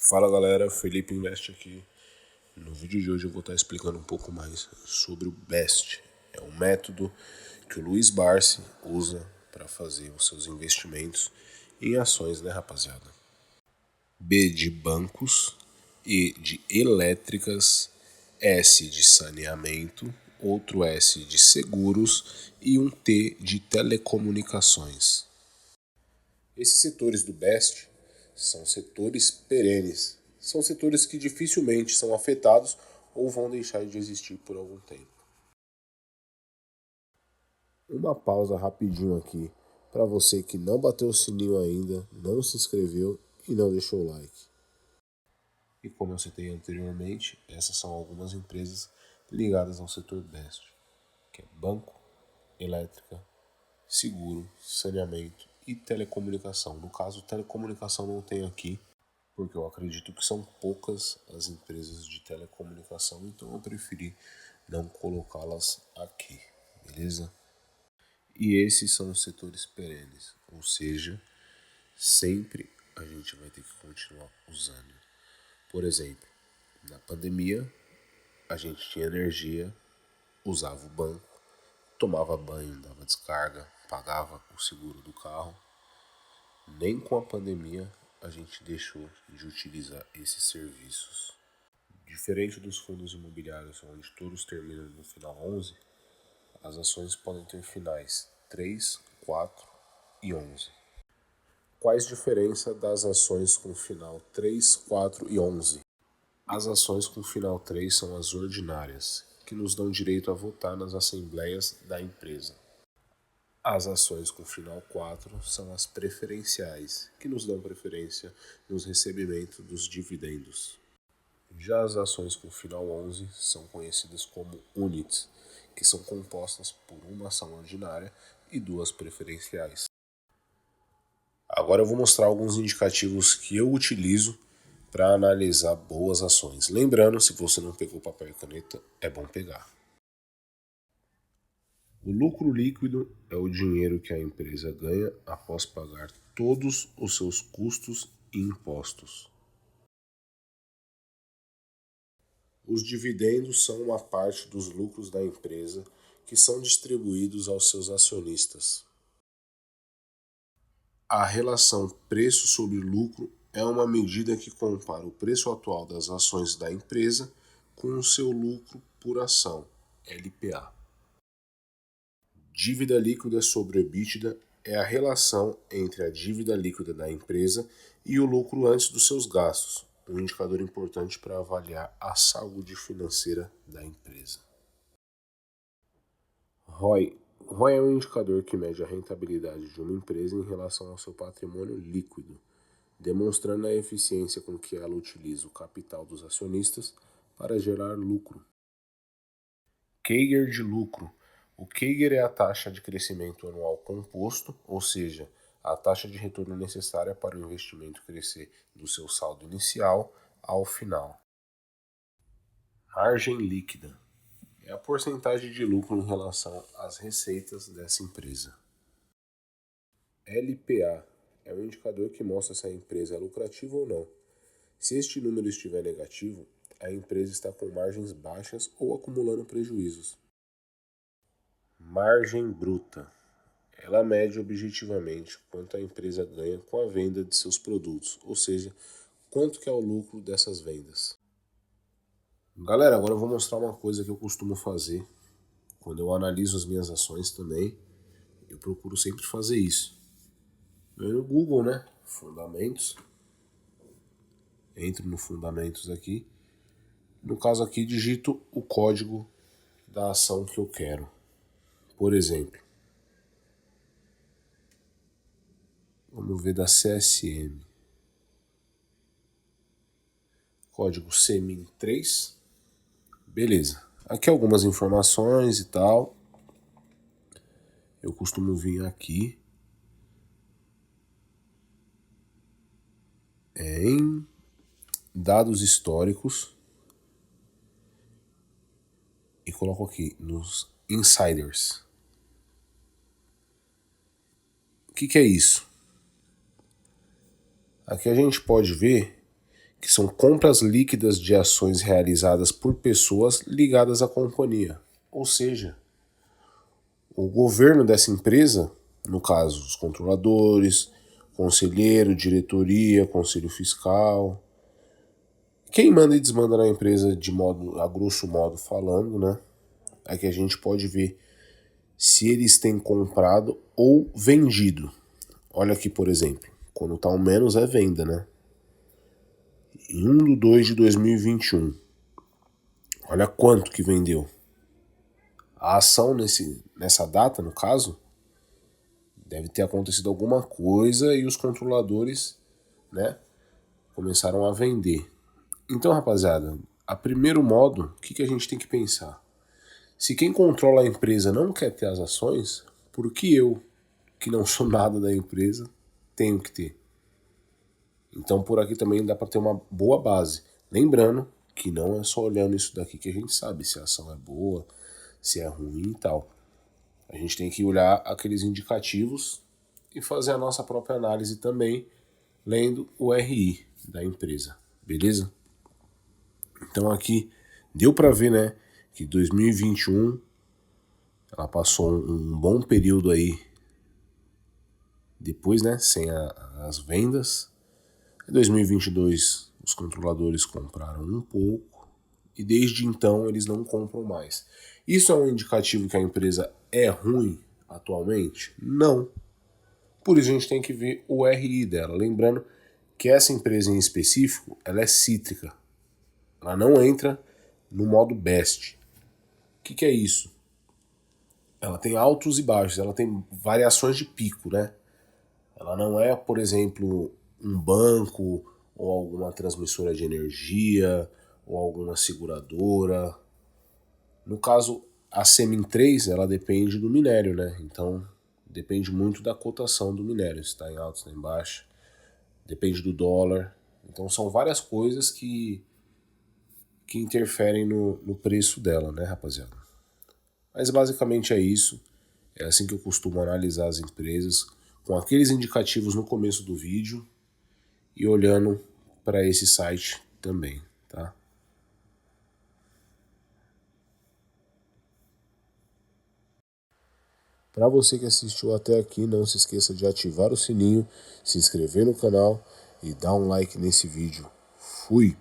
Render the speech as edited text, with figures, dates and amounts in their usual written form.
Fala galera, Felipe Invest aqui. No vídeo de hoje eu vou estar explicando um pouco mais sobre o BEST. É um método que o Luiz Barsi usa para fazer os seus investimentos em ações, né rapaziada? B de bancos, E de elétricas, S de saneamento, outro S de seguros e um T de telecomunicações. Esses setores do BEST são setores perenes, são setores que dificilmente são afetados ou vão deixar de existir por algum tempo. Uma pausa rapidinho aqui para você que não bateu o sininho ainda, não se inscreveu e não deixou o like. E como eu citei anteriormente, essas são algumas empresas ligadas ao setor BEST, que é banco, elétrica, seguro, saneamento e telecomunicação. No caso, telecomunicação não tem aqui, porque eu acredito que são poucas as empresas de telecomunicação, então eu preferi não colocá-las aqui, beleza? E esses são os setores perenes, ou seja, sempre a gente vai ter que continuar usando. Por exemplo, na pandemia, a gente tinha energia, usava o banco, tomava banho, dava descarga, pagava o seguro do carro. Nem com a pandemia a gente deixou de utilizar esses serviços. Diferente dos fundos imobiliários, onde todos terminam no final 11, as ações podem ter finais 3, 4 e 11. Quais a diferença das ações com final 3, 4 e 11? As ações com final 3 são as ordinárias, que nos dão direito a votar nas assembleias da empresa. As ações com final 4 são as preferenciais, que nos dão preferência nos recebimentos dos dividendos. Já as ações com final 11 são conhecidas como units, que são compostas por uma ação ordinária e duas preferenciais. Agora eu vou mostrar alguns indicativos que eu utilizo para analisar boas ações. Lembrando, se você não pegou papel e caneta, é bom pegar. O lucro líquido é o dinheiro que a empresa ganha após pagar todos os seus custos e impostos. Os dividendos são uma parte dos lucros da empresa que são distribuídos aos seus acionistas. A relação preço sobre lucro é uma medida que compara o preço atual das ações da empresa com o seu lucro por ação, LPA. Dívida líquida sobre EBITDA é a relação entre a dívida líquida da empresa e o lucro antes dos seus gastos, um indicador importante para avaliar a saúde financeira da empresa. ROI. ROI é um indicador que mede a rentabilidade de uma empresa em relação ao seu patrimônio líquido, demonstrando a eficiência com que ela utiliza o capital dos acionistas para gerar lucro. CAGR de lucro. O CAGR é a taxa de crescimento anual composto, ou seja, a taxa de retorno necessária para o investimento crescer do seu saldo inicial ao final. Margem líquida é a porcentagem de lucro em relação às receitas dessa empresa. LPA é um indicador que mostra se a empresa é lucrativa ou não. Se este número estiver negativo, a empresa está com margens baixas ou acumulando prejuízos. Margem bruta. Ela mede objetivamente quanto a empresa ganha com a venda de seus produtos, ou seja, quanto que é o lucro dessas vendas. Galera, agora eu vou mostrar uma coisa que eu costumo fazer. Quando eu analiso as minhas ações também, eu procuro sempre fazer isso. Eu no Google, né? Fundamentos. Entro no Fundamentos aqui. No caso aqui, digito o código da ação que eu quero. Por exemplo, vamos ver da CSN. Código CMIN3. Beleza. Aqui algumas informações e tal. Eu costumo vir aqui em dados históricos e coloco aqui nos insiders. O que é isso? Aqui a gente pode ver que são compras líquidas de ações realizadas por pessoas ligadas à companhia. Ou seja, o governo dessa empresa, no caso, os controladores, conselheiro, diretoria, conselho fiscal, quem manda e desmanda na empresa de modo, a grosso modo falando, né? É que a gente pode ver se eles têm comprado ou vendido. Olha aqui, por exemplo, quando tá o menos é venda, né? Em 1/2 de 2021, olha quanto que vendeu. A ação nessa data, no caso, deve ter acontecido alguma coisa e os controladores, né, começaram a vender. Então, rapaziada, a primeiro modo, o que a gente tem que pensar? Se quem controla a empresa não quer ter as ações, por que eu, que não sou nada da empresa, tenho que ter? Então por aqui também dá para ter uma boa base. Lembrando que não é só olhando isso daqui que a gente sabe se a ação é boa, se é ruim e tal. A gente tem que olhar aqueles indicativos e fazer a nossa própria análise também, lendo o RI da empresa, beleza? Então aqui deu para ver, né, que 2021 ela passou um bom período aí depois, né, sem as vendas. Em 2022 os controladores compraram um pouco e desde então eles não compram mais. Isso é um indicativo que a empresa é ruim atualmente? Não. Por isso a gente tem que ver o RI dela. Lembrando que essa empresa em específico ela é cítrica. Ela não entra no modo best. O que é isso? Ela tem altos e baixos, ela tem variações de pico, né? Ela não é, por exemplo, um banco ou alguma transmissora de energia ou alguma seguradora. No caso, a Semin 3, ela depende do minério, né? Então, depende muito da cotação do minério, se está em alta, se está em baixa. Depende do dólar. Então, são várias coisas que interferem no preço dela, né, rapaziada? Mas basicamente é isso. É assim que eu costumo analisar as empresas, com aqueles indicativos no começo do vídeo e olhando para esse site também, tá? Para você que assistiu até aqui, não se esqueça de ativar o sininho, se inscrever no canal e dar um like nesse vídeo. Fui!